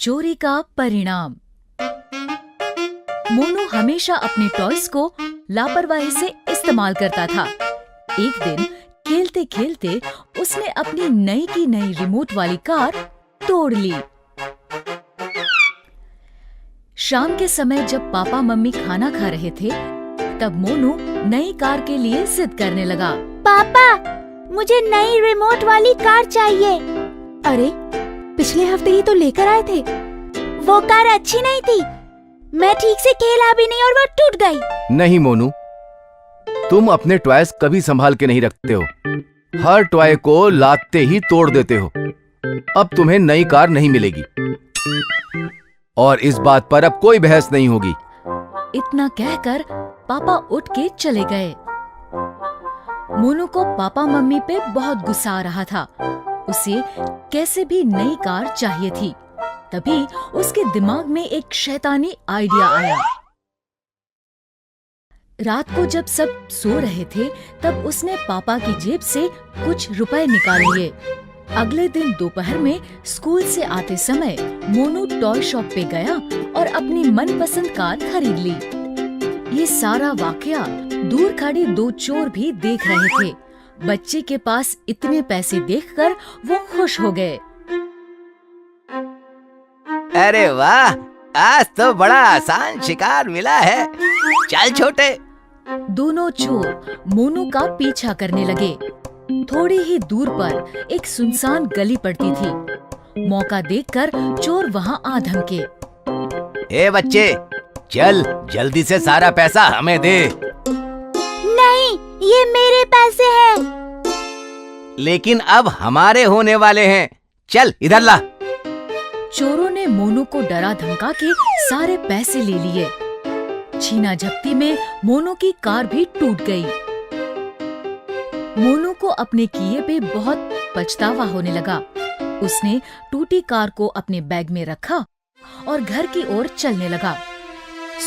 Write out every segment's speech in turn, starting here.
चोरी का परिणाम। मोनू हमेशा अपने टॉयज को लापरवाही से इस्तेमाल करता था। एक दिन खेलते खेलते उसने अपनी नई की नई रिमोट वाली कार तोड़ ली। शाम के समय जब पापा मम्मी खाना खा रहे थे, तब मोनू नई कार के लिए जिद करने लगा। पापा, मुझे नई रिमोट वाली कार चाहिए। अरे, पिछले हफ्ते ही तो लेकर आए थे। वो कार अच्छी नहीं थी, मैं ठीक से खेला भी नहीं और वो टूट गई। नहीं मोनू, तुम अपने टॉयज कभी संभाल के नहीं रखते हो। हर टॉय को लाते ही तोड़ देते हो। अब तुम्हें नई कार नहीं मिलेगी और इस बात पर अब कोई बहस नहीं होगी। इतना कहकर पापा उठ के चले गए। मोनू को पापा मम्मी पे बहुत गुस्सा आ रहा था। उसे कैसे भी नई कार चाहिए थी। तभी उसके दिमाग में एक शैतानी आइडिया आया। रात को जब सब सो रहे थे, तब उसने पापा की जेब से कुछ रुपए निकाल लिए। अगले दिन दोपहर में स्कूल से आते समय मोनू टॉय शॉप पे गया और अपनी मनपसंद कार खरीद ली। ये सारा वाकया दूर खड़े दो चोर भी देख रहे थे। बच्चे के पास इतने पैसे देखकर वो खुश हो गए। अरे वाह, आज तो बड़ा आसान शिकार मिला है। चल छोटे। दोनों चोर मोनू का पीछा करने लगे। थोड़ी ही दूर पर एक सुनसान गली पड़ती थी। मौका देखकर चोर वहां आ धमके। ए बच्चे, चल जल्दी से सारा पैसा हमें दे। नहीं, ये मेरे पैसे हैं। लेकिन अब हमारे होने वाले हैं। चल इधर ला। चोरों ने मोनू को डरा धमका के सारे पैसे ले लिए। छीना झपटी में मोनू की कार भी टूट गई। मोनू को अपने किए पे बहुत पछतावा होने लगा। उसने टूटी कार को अपने बैग में रखा और घर की ओर चलने लगा।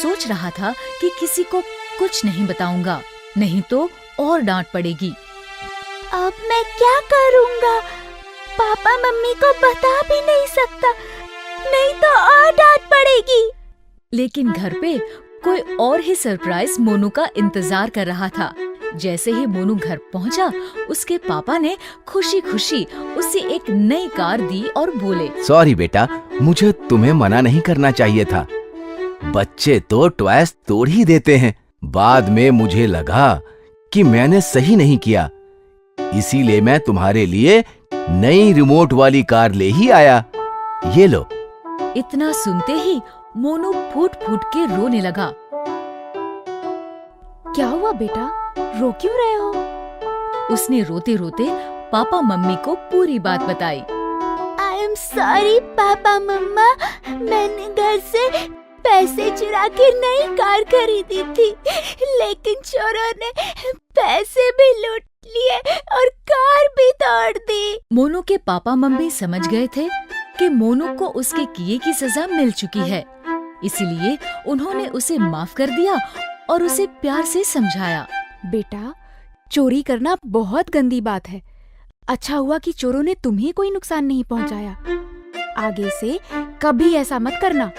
सोच रहा था कि किसी को कुछ नहीं बताऊंगा, नहीं तो और डांट पड़ेगी। अब मैं क्या करूंगा? पापा मम्मी को बता भी नहीं सकता, नहीं तो और डांट पड़ेगी। लेकिन घर पे कोई और ही सरप्राइज मोनू का इंतजार कर रहा था। जैसे ही मोनू घर पहुंचा, उसके पापा ने खुशी खुशी उसे एक नई कार दी और बोले, सॉरी बेटा, मुझे तुम्हें मना नहीं करना चाहिए था। बच्चे तो टॉयज तोड़ ही देते हैं। बाद में मुझे लगा कि मैंने सही नहीं किया, इसीलिए मैं तुम्हारे लिए नई रिमोट वाली कार ले ही आया। ये लो। इतना सुनते ही मोनू फूट फूट के रोने लगा। क्या हुआ बेटा, रो क्यों रहे हो? उसने रोते रोते पापा मम्मी को पूरी बात बताई। आई एम सॉरी पापा मम्मा, मैंने घर से पैसे चुरा के नई कार खरीदी थी, लेकिन चोरों ने पैसे भी लूट लिए और कार भी तोड़ दी। मोनू के पापा मम्मी समझ गए थे कि मोनू को उसके किए की सजा मिल चुकी है। इसीलिए उन्होंने उसे माफ कर दिया और उसे प्यार से समझाया। बेटा, चोरी करना बहुत गंदी बात है। अच्छा हुआ कि चोरों ने तुम्हें कोई नुकसान नहीं पहुंचाया। आगे से कभी ऐसा मत करना।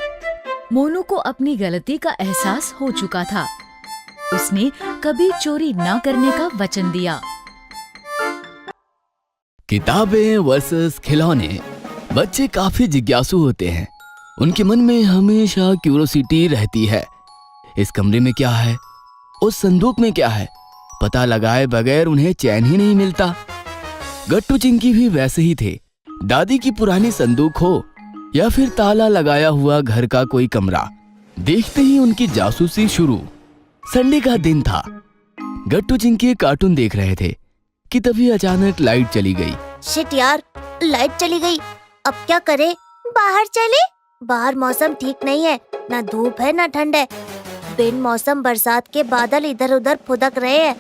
मोनू को अपनी गलती का एहसास हो चुका था। उसने कभी चोरी ना करने का वचन दिया। किताबें वर्सेस खिलौने। बच्चे काफी जिज्ञासु होते हैं। उनके मन में हमेशा क्यूरोसिटी रहती है। इस कमरे में क्या है, उस संदूक में क्या है, पता लगाए बगैर उन्हें चैन ही नहीं मिलता। गट्टू चिंकी भी वैसे ही थे। दादी की पुरानी संदूक हो या फिर ताला लगाया हुआ घर का कोई कमरा, देखते ही उनकी जासूसी शुरू। संडे का दिन था। गट्टू चिंकी कार्टून देख रहे थे कि तभी अचानक लाइट चली गई। शिट यार, लाइट चली गई। अब क्या करें? बाहर चले? बाहर मौसम ठीक नहीं है, ना धूप है ना ठंड है। बिन मौसम बरसात के बादल इधर उधर फुदक रहे हैं।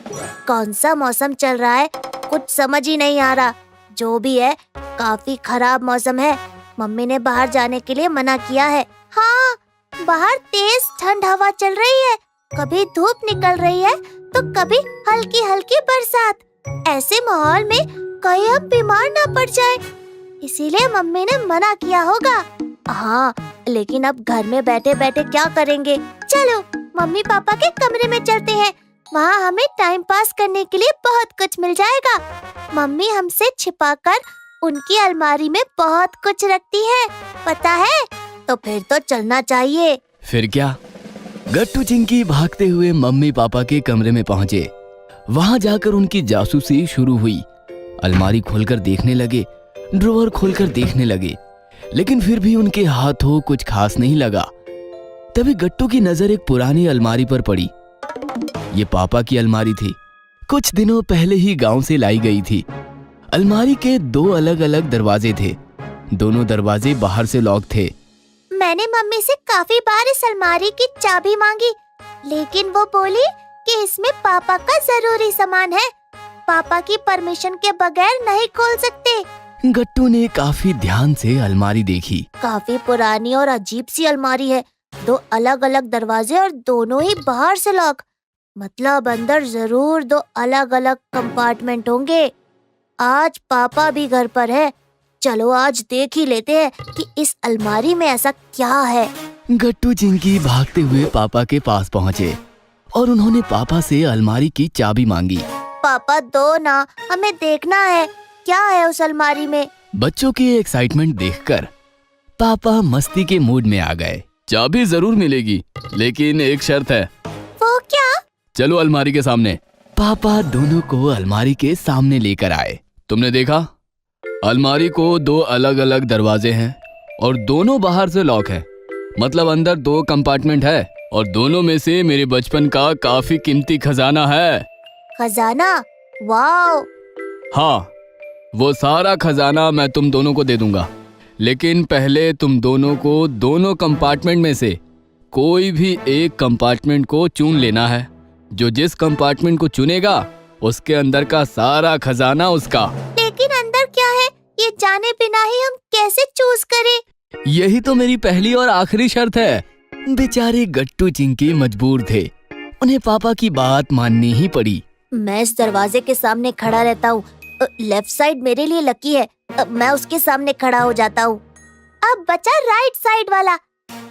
कौन सा मौसम चल रहा है, कुछ समझ ही नहीं आ रहा। जो भी है, काफी खराब मौसम है। मम्मी ने बाहर जाने के लिए मना किया है। हाँ, बाहर तेज ठंड हवा चल रही है। कभी धूप निकल रही है तो कभी हल्की हल्की बरसात। ऐसे माहौल में कहीं हम बीमार ना पड़ जाए, इसीलिए मम्मी ने मना किया होगा। हाँ, लेकिन अब घर में बैठे बैठे क्या करेंगे? चलो मम्मी पापा के कमरे में चलते हैं। वहाँ हमें टाइम पास करने के लिए बहुत कुछ मिल जाएगा। मम्मी हमसे छिपाकर उनकी अलमारी में बहुत कुछ रखती है, पता है? तो फिर तो चलना चाहिए। फिर क्या, गट्टू चिंकी भागते हुए मम्मी पापा के कमरे में पहुंचे। वहां जाकर उनकी जासूसी शुरू हुई। अलमारी खोलकर देखने लगे, ड्रॉअर खोलकर देखने लगे, लेकिन फिर भी उनके हाथों कुछ खास नहीं लगा। तभी गट्टू की नजर एक पुरानी अलमारी पर पड़ी। ये पापा की अलमारी थी, कुछ दिनों पहले ही गांव से लाई गई थी। अलमारी के 2 अलग अलग दरवाजे थे, दोनों दरवाजे बाहर से लॉक थे। मैंने मम्मी से काफी बार इस अलमारी की चाबी मांगी, लेकिन वो बोली कि इसमें पापा का जरूरी सामान है, पापा की परमिशन के बगैर नहीं खोल सकते। गट्टू ने काफी ध्यान से अलमारी देखी। काफी पुरानी और अजीब सी अलमारी है, 2 अलग अलग दरवाजे और दोनों ही बाहर से लॉक। मतलब अंदर जरूर 2 अलग अलग कंपार्टमेंट होंगे। आज पापा भी घर पर है, चलो आज देख ही लेते हैं कि इस अलमारी में ऐसा क्या है। गट्टू चिंकी भागते हुए पापा के पास पहुँचे और उन्होंने पापा से अलमारी की चाबी मांगी। पापा दो ना, हमें देखना है क्या है उस अलमारी में। बच्चों की एक्साइटमेंट देखकर पापा मस्ती के मूड में आ गए। चाबी जरूर मिलेगी, लेकिन एक शर्त है। वो क्या? चलो अलमारी के सामने। पापा दोनों को अलमारी के सामने लेकर आए। तुमने देखा, अलमारी को 2 अलग अलग दरवाजे हैं और दोनों बाहर से लॉक है। मतलब अंदर 2 कंपार्टमेंट है और दोनों में से मेरे बचपन का काफी कीमती खजाना है। खजाना? वाओ! हाँ, वो सारा खजाना मैं तुम दोनों को दे दूंगा, लेकिन पहले तुम दोनों को दोनों कंपार्टमेंट में से कोई भी एक कंपार्टमेंट को चुन लेना है। जो जिस कंपार्टमेंट को चुनेगा उसके अंदर का सारा खजाना उसका। लेकिन अंदर क्या है ये जाने बिना ही हम कैसे चूज करें? यही तो मेरी पहली और आखिरी शर्त है। बेचारे गट्टू चिंकी मजबूर थे, उन्हें पापा की बात माननी ही पड़ी। मैं इस दरवाजे के सामने खड़ा रहता हूँ, लेफ्ट साइड मेरे लिए लकी है, मैं उसके सामने खड़ा हो जाता हूँ। अब बचा राइट साइड वाला,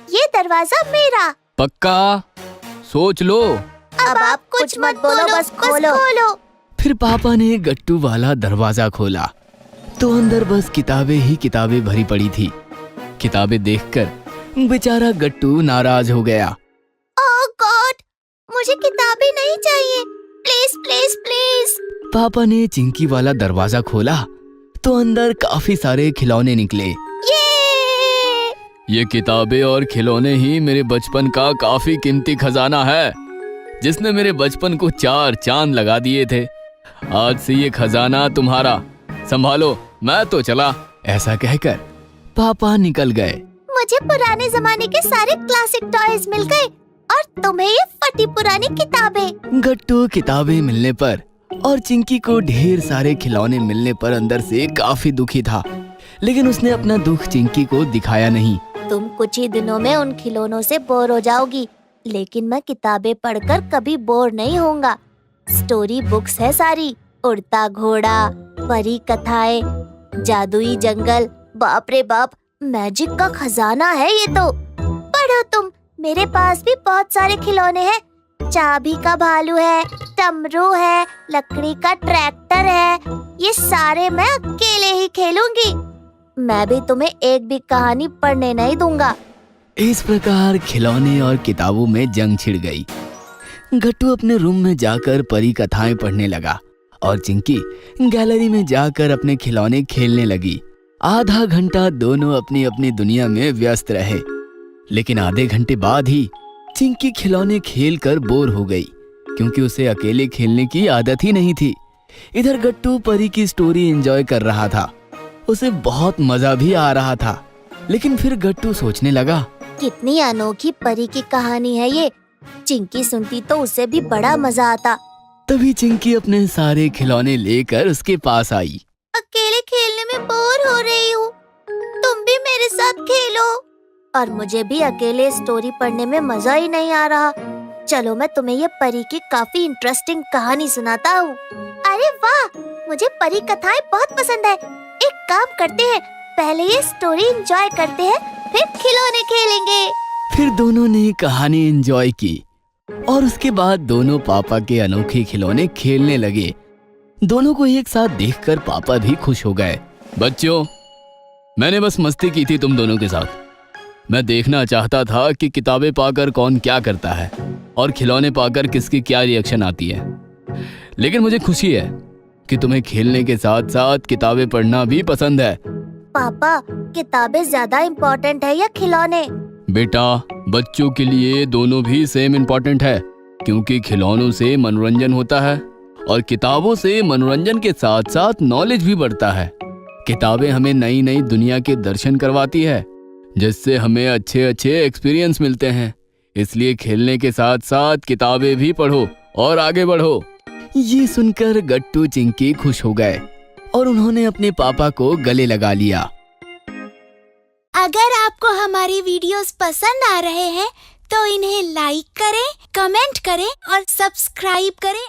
ये दरवाजा मेरा। पक्का? सोच लो। अब आप कुछ मत बोलो, बस खोलो। फिर पापा ने गट्टू वाला दरवाजा खोला तो अंदर बस किताबें ही किताबें भरी पड़ी थी। किताबें देखकर बेचारा गट्टू नाराज हो गया। ओह गॉड, मुझे किताबें नहीं चाहिए, प्लीज प्लीज प्लीज। पापा ने चिंकी वाला दरवाजा खोला तो अंदर काफी सारे खिलौने निकले। ये किताबें और खिलौने ही मेरे बचपन का काफी कीमती खजाना है, जिसने मेरे बचपन को 4 चांद लगा दिए थे। आज से ये खजाना तुम्हारा, संभालो, मैं तो चला। ऐसा कहकर पापा निकल गए। मुझे पुराने जमाने के सारे क्लासिक टॉयज मिल गए और तुम्हें ये फटी पुरानी किताबें। गट्टू किताबें मिलने पर और चिंकी को ढेर सारे खिलौने मिलने पर अंदर से काफी दुखी था, लेकिन उसने अपना दुख चिंकी को दिखाया नहीं। तुम कुछ ही दिनों में उन खिलौनों से बोर हो जाओगी, लेकिन मैं किताबें पढ़कर कभी बोर नहीं होऊंगा। स्टोरी बुक्स है सारी, उड़ता घोड़ा, परी कथाएं, जादुई जंगल, बाप रे बाप, मैजिक का खजाना है ये तो। पढ़ो तुम, मेरे पास भी बहुत सारे खिलौने हैं। चाबी का भालू है, टमरू है, लकड़ी का ट्रैक्टर है, ये सारे मैं अकेले ही खेलूंगी। मैं भी तुम्हें एक भी कहानी पढ़ने नहीं दूंगा। इस प्रकार खिलौने और किताबों में जंग छिड़ गई। गट्टू अपने रूम में जाकर परी कथाएं पढ़ने लगा और चिंकी गैलरी में जाकर अपने खिलौने खेलने लगी। आधा घंटा दोनों अपनी अपनी दुनिया में व्यस्त रहे, लेकिन आधे घंटे बाद ही चिंकी खिलौने खेलकर बोर हो गई, क्योंकि उसे अकेले खेलने की आदत ही नहीं थी। इधर गट्टू परी की स्टोरी एंजॉय कर रहा था, उसे बहुत मजा भी आ रहा था। लेकिन फिर गट्टू सोचने लगा, कितनी अनोखी परी की कहानी है ये, चिंकी सुनती तो उसे भी बड़ा मजा आता। तभी चिंकी अपने सारे खिलौने लेकर उसके पास आई। अकेले खेलने में बोर हो रही हूँ, तुम भी मेरे साथ खेलो। और मुझे भी अकेले स्टोरी पढ़ने में मजा ही नहीं आ रहा। चलो मैं तुम्हें ये परी की काफी इंटरेस्टिंग कहानी सुनाता हूँ। अरे वाह, मुझे परी कथाएं बहुत पसंद है। एक काम करते हैं, पहले ये स्टोरी एंजॉय करते हैं, फिर खिलौने खेलेंगे। फिर दोनों ने कहानी एंजॉय की और उसके बाद दोनों पापा के अनोखे खिलौने खेलने लगे। दोनों को एक साथ देखकर पापा भी खुश हो गए। बच्चों, मैंने बस मस्ती की थी तुम दोनों के साथ। मैं देखना चाहता था कि किताबें पाकर कौन क्या करता है और खिलौने पाकर किसकी क्या रिएक्शन आती है। लेकिन मुझे खुशी है कि तुम्हें खेलने के साथ साथ किताबें पढ़ना भी पसंद है। पापा, किताबें ज्यादा इम्पोर्टेंट है या खिलौने? बेटा, बच्चों के लिए दोनों भी सेम इम्पोर्टेंट है, क्योंकि खिलौनों से मनोरंजन होता है और किताबों से मनोरंजन के साथ साथ नॉलेज भी बढ़ता है। किताबें हमें नई नई दुनिया के दर्शन करवाती है, जिससे हमें अच्छे अच्छे एक्सपीरियंस मिलते हैं। इसलिए खेलने के साथ साथ किताबें भी पढ़ो और आगे बढ़ो। ये सुनकर गट्टू चिंकी खुश हो गए और उन्होंने अपने पापा को गले लगा लिया। अगर आपको हमारी वीडियोस पसंद आ रहे हैं तो इन्हें लाइक करें, कमेंट करें और सब्सक्राइब करें